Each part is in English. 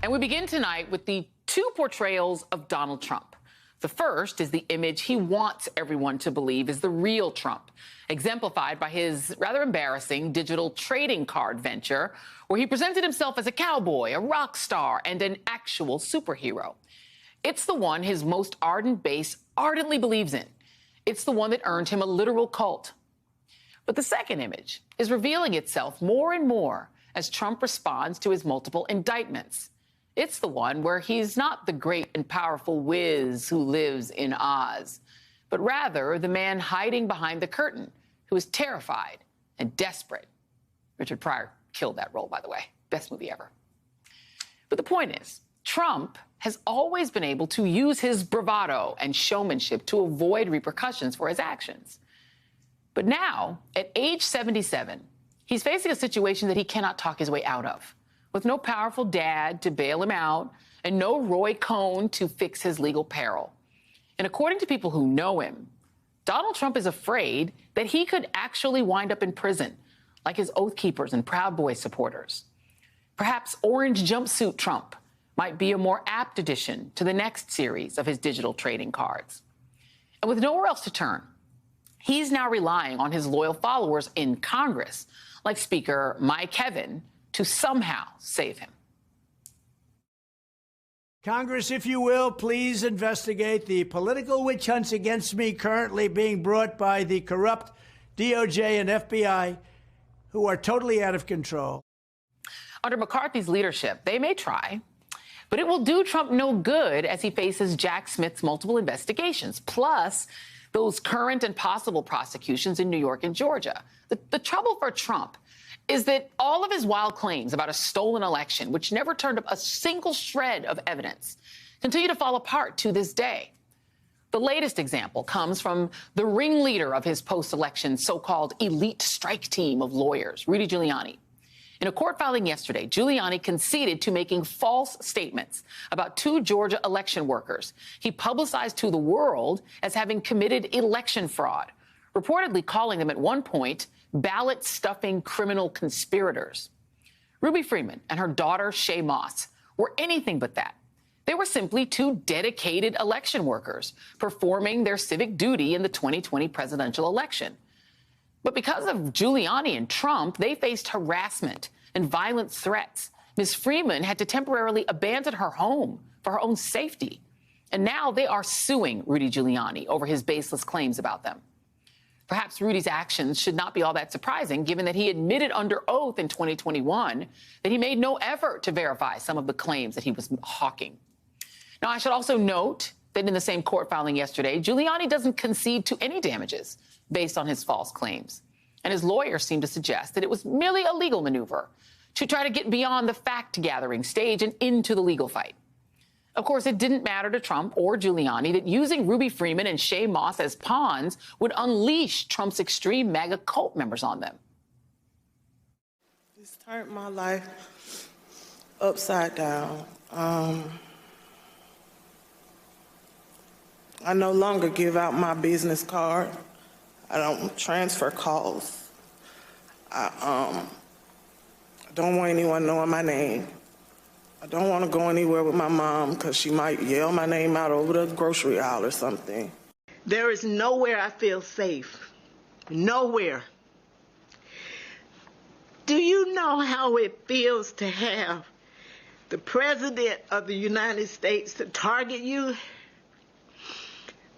And we begin tonight with the two portrayals of Donald Trump. The first is the image he wants everyone to believe is the real Trump, exemplified by his rather embarrassing digital trading card venture, where he presented himself as a cowboy, a rock star, and an actual superhero. It's the one his most ardent base ardently believes in. It's the one that earned him a literal cult. But the second image is revealing itself more and more as Trump responds to his multiple indictments. It's the one where he's not the great and powerful whiz who lives in Oz, but rather the man hiding behind the curtain who is terrified and desperate. Richard Pryor killed that role, by the way. Best movie ever. But the point is, Trump has always been able to use his bravado and showmanship to avoid repercussions for his actions. But now, at age 77, he's facing a situation that he cannot talk his way out of, with no powerful dad to bail him out and no Roy Cohn to fix his legal peril. And according to people who know him, Donald Trump is afraid that he could actually wind up in prison, like his Oath Keepers and Proud Boys supporters. Perhaps Orange Jumpsuit Trump might be a more apt addition to the next series of his digital trading cards. And with nowhere else to turn, he's now relying on his loyal followers in Congress, like Speaker Mike Kevin, to somehow save him. Congress, if you will, please investigate the political witch hunts against me currently being brought by the corrupt DOJ and FBI, who are totally out of control. Under McCarthy's leadership, they may try, but it will do Trump no good as he faces Jack Smith's multiple investigations, plus those current and possible prosecutions in New York and Georgia. The trouble for Trump is that all of his wild claims about a stolen election, which never turned up a single shred of evidence, continue to fall apart to this day. The latest example comes from the ringleader of his post-election so-called elite strike team of lawyers, Rudy Giuliani. In a court filing yesterday, Giuliani conceded to making false statements about two Georgia election workers he publicized to the world as having committed election fraud, reportedly calling them at one point ballot-stuffing criminal conspirators. Ruby Freeman and her daughter, Shaye Moss, were anything but that. They were simply two dedicated election workers performing their civic duty in the 2020 presidential election. But because of Giuliani and Trump, they faced harassment and violent threats. Ms. Freeman had to temporarily abandon her home for her own safety. And now they are suing Rudy Giuliani over his baseless claims about them. Perhaps Rudy's actions should not be all that surprising, given that he admitted under oath in 2021 that he made no effort to verify some of the claims that he was hawking. Now, I should also note that in the same court filing yesterday, Giuliani doesn't concede to any damages based on his false claims. And his lawyers seem to suggest that it was merely a legal maneuver to try to get beyond the fact-gathering stage and into the legal fight. Of course, it didn't matter to Trump or Giuliani that using Ruby Freeman and Shaye Moss as pawns would unleash Trump's extreme MAGA cult members on them. This turned my life upside down. I no longer give out my business card. I don't transfer calls. I don't want anyone knowing my name. I don't want to go anywhere with my mom because she might yell my name out over the grocery aisle or something. There is nowhere I feel safe. Nowhere. Do you know how it feels to have the President of the United States to target you?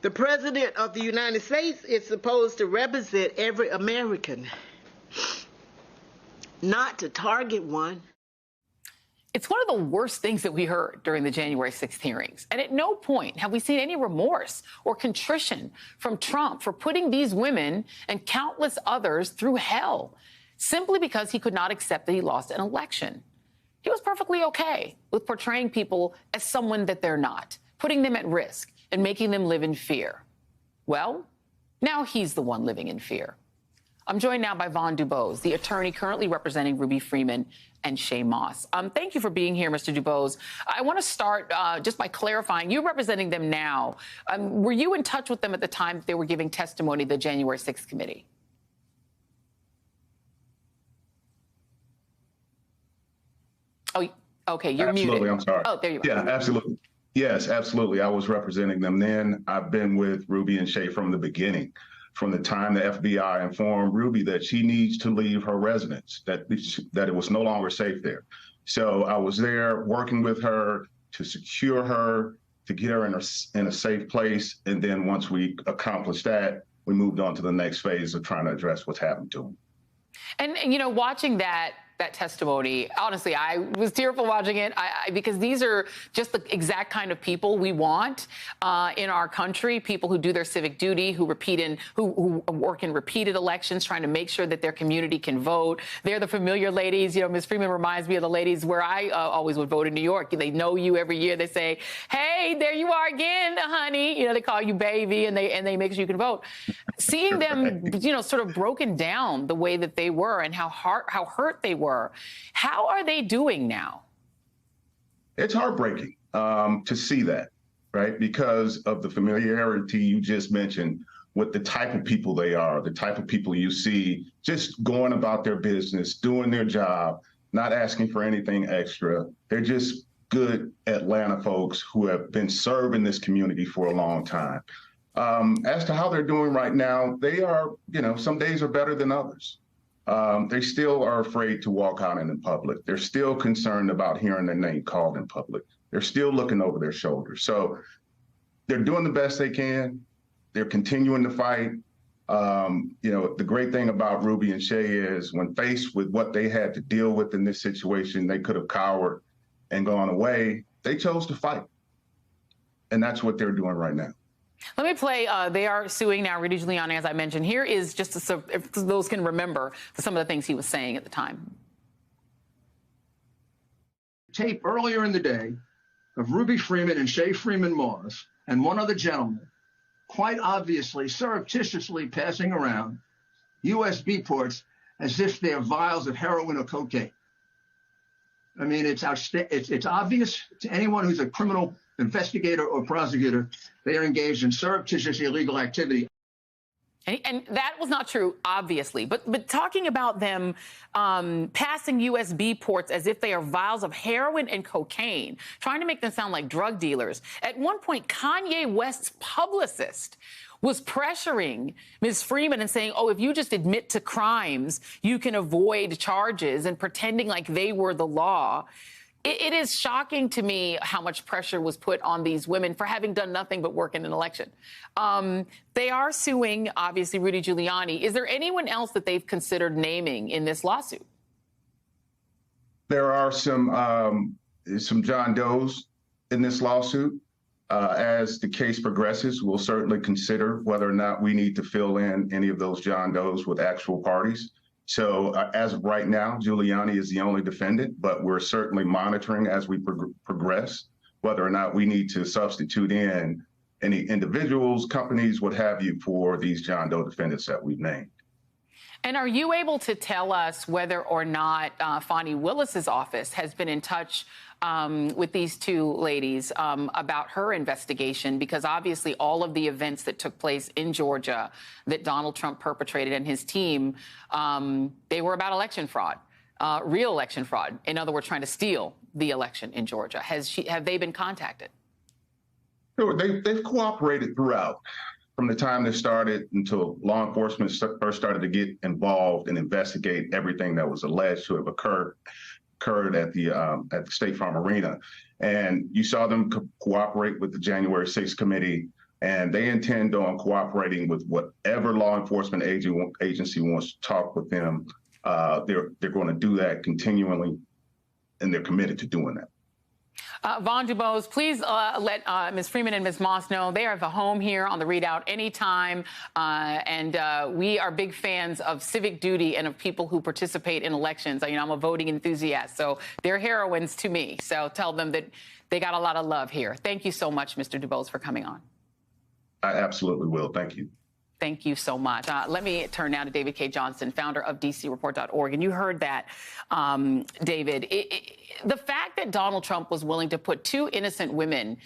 The President of the United States is supposed to represent every American, not to target one. It's one of the worst things that we heard during the January 6th hearings. And at no point have we seen any remorse or contrition from Trump for putting these women and countless others through hell simply because he could not accept that he lost an election. He was perfectly okay with portraying people as someone that they're not, putting them at risk and making them live in fear. Well, now he's the one living in fear. I'm joined now by Vaughn Dubose, the attorney currently representing Ruby Freeman and Shaye Moss. Thank you for being here, Mr. Dubose. I want to start just by clarifying, you're representing them now. Were you in touch with them at the time that they were giving testimony to the January 6th committee? Oh, Okay, you're Absolutely, muted. I'm sorry. Oh, there you are. Yeah, absolutely. Yes, absolutely. I was representing them then. I've been with Ruby and Shay from the beginning, from the time the FBI informed Ruby that she needs to leave her residence, that it was no longer safe there. So I was there working with her to secure her, to get her in a safe place. And then once we accomplished that, we moved on to the next phase of trying to address what's happened to them. And you know, watching that testimony, honestly, I was tearful watching it because these are just the exact kind of people we want in our country, people who do their civic duty, who work in repeated elections, trying to make sure that their community can vote. They're the familiar ladies. You know, Ms. Freeman reminds me of the ladies where I always would vote in New York. They know you every year. They say, hey, there you are again, honey. You know, they call you baby, and they make sure you can vote. Seeing them, you know, sort of broken down the way that they were and how hurt they were. How are they doing now? It's heartbreaking to see that, right? Because of the familiarity you just mentioned with the type of people they are, the type of people you see just going about their business, doing their job, not asking for anything extra. They're just good Atlanta folks who have been serving this community for a long time. As to how they're doing right now, they are, you know, some days are better than others. They still are afraid to walk out in the public. They're still concerned about hearing their name called in public. They're still looking over their shoulders. So they're doing the best they can. They're continuing to fight. You know, the great thing about Ruby and Shay is when faced with what they had to deal with in this situation, they could have cowered and gone away. They chose to fight. And that's what they're doing right now. Let me play. They are suing now Rudy Giuliani, as I mentioned. Here is just if those can remember some of the things he was saying at the time. Tape earlier in the day of Ruby Freeman and Shay Freeman Moss and one other gentleman quite obviously surreptitiously passing around USB ports as if they're vials of heroin or cocaine. I mean, it's obvious to anyone who's a criminal investigator or prosecutor, they are engaged in surreptitious illegal activity. And that was not true, obviously. But talking about them passing USB ports as if they are vials of heroin and cocaine, trying to make them sound like drug dealers. At one point, Kanye West's publicist was pressuring Ms. Freeman and saying, oh, if you just admit to crimes, you can avoid charges, and pretending like they were the law. It is shocking to me how much pressure was put on these women for having done nothing but work in an election. They are suing, obviously, Rudy Giuliani. Is there anyone else that they've considered naming in this lawsuit? There are some John Does in this lawsuit. As the case progresses, we'll certainly consider whether or not we need to fill in any of those John Does with actual parties. So as of right now, Giuliani is the only defendant, but we're certainly monitoring as we progress whether or not we need to substitute in any individuals, companies, what have you, for these John Doe defendants that we've named. And are you able to tell us whether or not Fani Willis's office has been in touch with these two ladies about her investigation? Because obviously all of the events that took place in Georgia that Donald Trump perpetrated and his team, they were about election fraud, real election fraud. In other words, trying to steal the election in Georgia. Have they been contacted? Sure, they've cooperated throughout. From the time they started until law enforcement first started to get involved and investigate everything that was alleged to have occurred at the State Farm Arena. And you saw them cooperate with the January 6th committee, and they intend on cooperating with whatever law enforcement agency wants to talk with them. They're going to do that continually, and they're committed to doing that. Vaughn Dubose, please let Ms. Freeman and Ms. Moss know they are the home here on the ReidOut anytime. And we are big fans of civic duty and of people who participate in elections. You know, I'm a voting enthusiast, so they're heroines to me. So tell them that they got a lot of love here. Thank you so much, Mr. Dubose, for coming on. I absolutely will. Thank you. Thank you so much. Let me turn now to David Cay Johnston, founder of DCReport.org. And you heard that, David. The fact that Donald Trump was willing to put two innocent women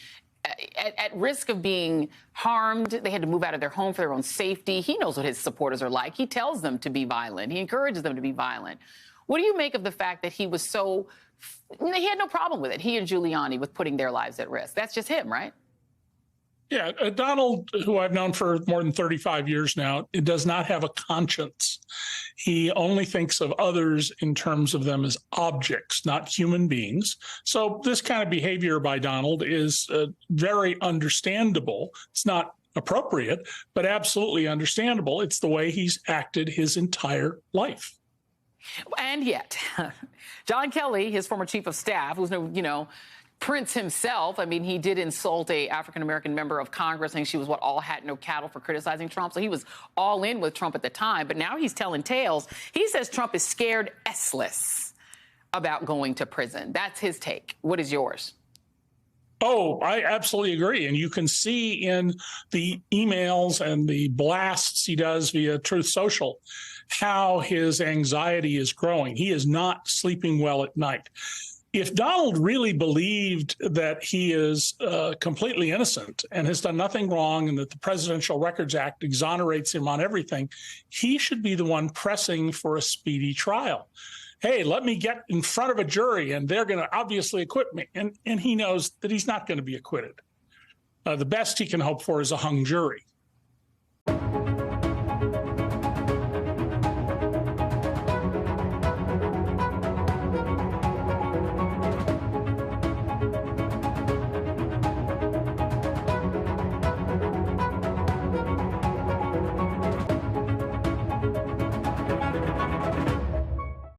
at risk of being harmed, they had to move out of their home for their own safety. He knows what his supporters are like. He tells them to be violent. He encourages them to be violent. What do you make of the fact that he was so He had no problem with it. He and Giuliani with putting their lives at risk. That's just him, right? Yeah, Donald, who I've known for more than 35 years now, it does not have a conscience. He only thinks of others in terms of them as objects, not human beings. So this kind of behavior by Donald is very understandable. It's not appropriate, but absolutely understandable. It's the way he's acted his entire life. And yet, John Kelly, his former chief of staff, who's no, Prince himself, I mean, he did insult a African-American member of Congress, saying she was, all hat, no cattle, for criticizing Trump. So he was all in with Trump at the time. But now he's telling tales. He says Trump is scared S-less about going to prison. That's his take. What is yours? Oh, I absolutely agree. And you can see in the emails and the blasts he does via Truth Social how his anxiety is growing. He is not sleeping well at night. If Donald really believed that he is completely innocent and has done nothing wrong and that the Presidential Records Act exonerates him on everything, he should be the one pressing for a speedy trial. Hey, let me get in front of a jury and they're going to obviously acquit me. And he knows that he's not going to be acquitted. The best he can hope for is a hung jury.